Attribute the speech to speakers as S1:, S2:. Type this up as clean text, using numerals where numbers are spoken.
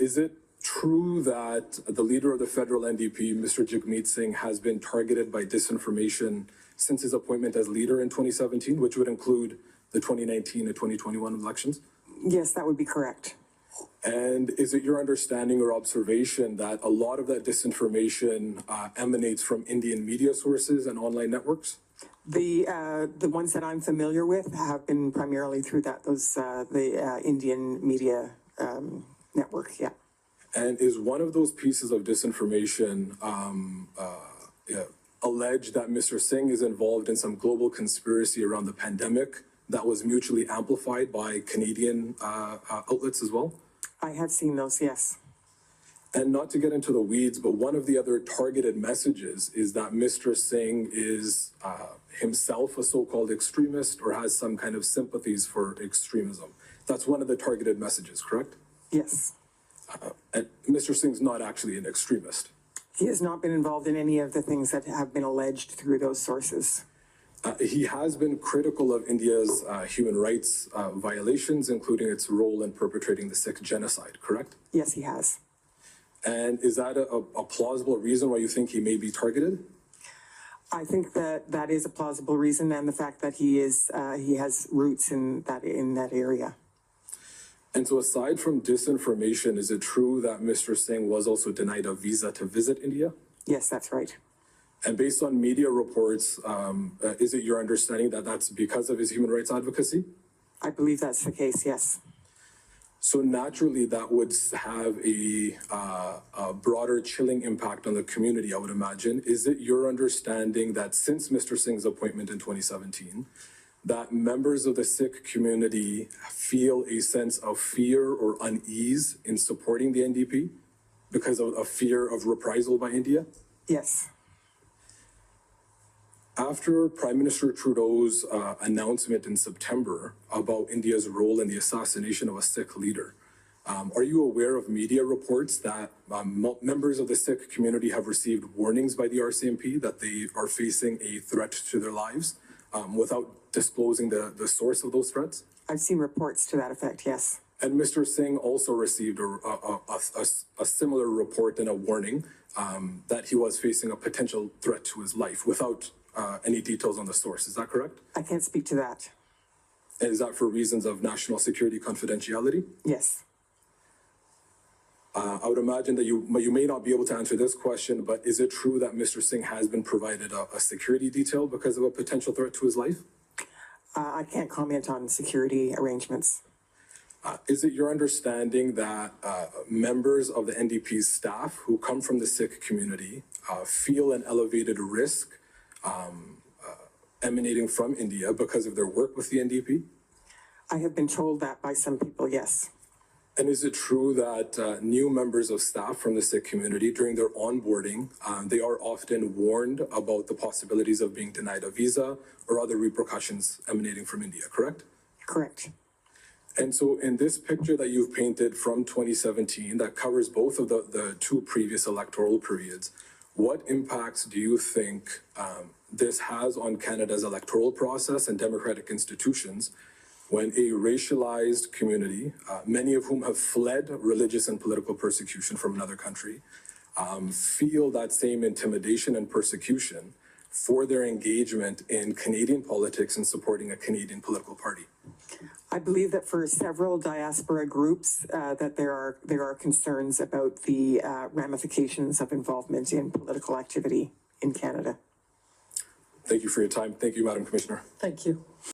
S1: Is it true that the leader of the federal NDP, Mr. Jagmeet Singh, has been targeted by disinformation since his appointment as leader in 2017, which would include the 2019 and 2021 elections?
S2: Yes, that would be correct.
S1: And is it your understanding or observation that a lot of that disinformation emanates from Indian media sources and online networks?
S2: The ones that I'm familiar with have been primarily through the Indian media network, yeah.
S1: And is one of those pieces of disinformation alleged that Mr. Singh is involved in some global conspiracy around the pandemic that was mutually amplified by Canadian outlets as well?
S2: I have seen those, yes.
S1: And not to get into the weeds, but one of the other targeted messages is that Mr. Singh is himself a so-called extremist or has some kind of sympathies for extremism. That's one of the targeted messages, correct?
S2: Yes.
S1: And Mr. Singh's not actually an extremist.
S2: He has not been involved in any of the things that have been alleged through those sources.
S1: He has been critical of India's human rights violations, including its role in perpetrating the Sikh genocide, correct?
S2: Yes, he has.
S1: And is that a plausible reason why you think he may be targeted?
S2: I think that is a plausible reason, and the fact that he has roots in that area.
S1: And so aside from disinformation, is it true that Mr. Singh was also denied a visa to visit India?
S2: Yes, that's right.
S1: And based on media reports, is it your understanding that that's because of his human rights advocacy?
S2: I believe that's the case, yes.
S1: So naturally, that would have a broader chilling impact on the community, I would imagine. Is it your understanding that since Mr. Singh's appointment in 2017, that members of the Sikh community feel a sense of fear or unease in supporting the NDP because of a fear of reprisal by India?
S2: Yes.
S1: After Prime Minister Trudeau's announcement in September about India's role in the assassination of a Sikh leader, are you aware of media reports that members of the Sikh community have received warnings by the RCMP that they are facing a threat to their lives without disclosing the source of those threats?
S2: I've seen reports to that effect, yes.
S1: And Mr. Singh also received a similar report and a warning that he was facing a potential threat to his life without any details on the source. Is that correct?
S2: I can't speak to that.
S1: And is that for reasons of national security confidentiality?
S2: Yes.
S1: I would imagine that you may not be able to answer this question, but is it true that Mr. Singh has been provided a security detail because of a potential threat to his life?
S2: I can't comment on security arrangements.
S1: Is it your understanding that members of the NDP's staff who come from the Sikh community feel an elevated risk emanating from India because of their work with the NDP?
S2: I have been told that by some people, yes.
S1: And is it true that new members of staff from the Sikh community, during their onboarding, they are often warned about the possibilities of being denied a visa or other repercussions emanating from India, correct?
S2: Correct.
S1: And so in this picture that you've painted from 2017, that covers both of the two previous electoral periods, what impacts do you think this has on Canada's electoral process and democratic institutions when a racialized community, many of whom have fled religious and political persecution from another country, feel that same intimidation and persecution for their engagement in Canadian politics and supporting a Canadian political party?
S2: I believe that for several diaspora groups that there are concerns about the ramifications of involvement in political activity in Canada.
S1: Thank you for your time. Thank you, Madam Commissioner.
S2: Thank you.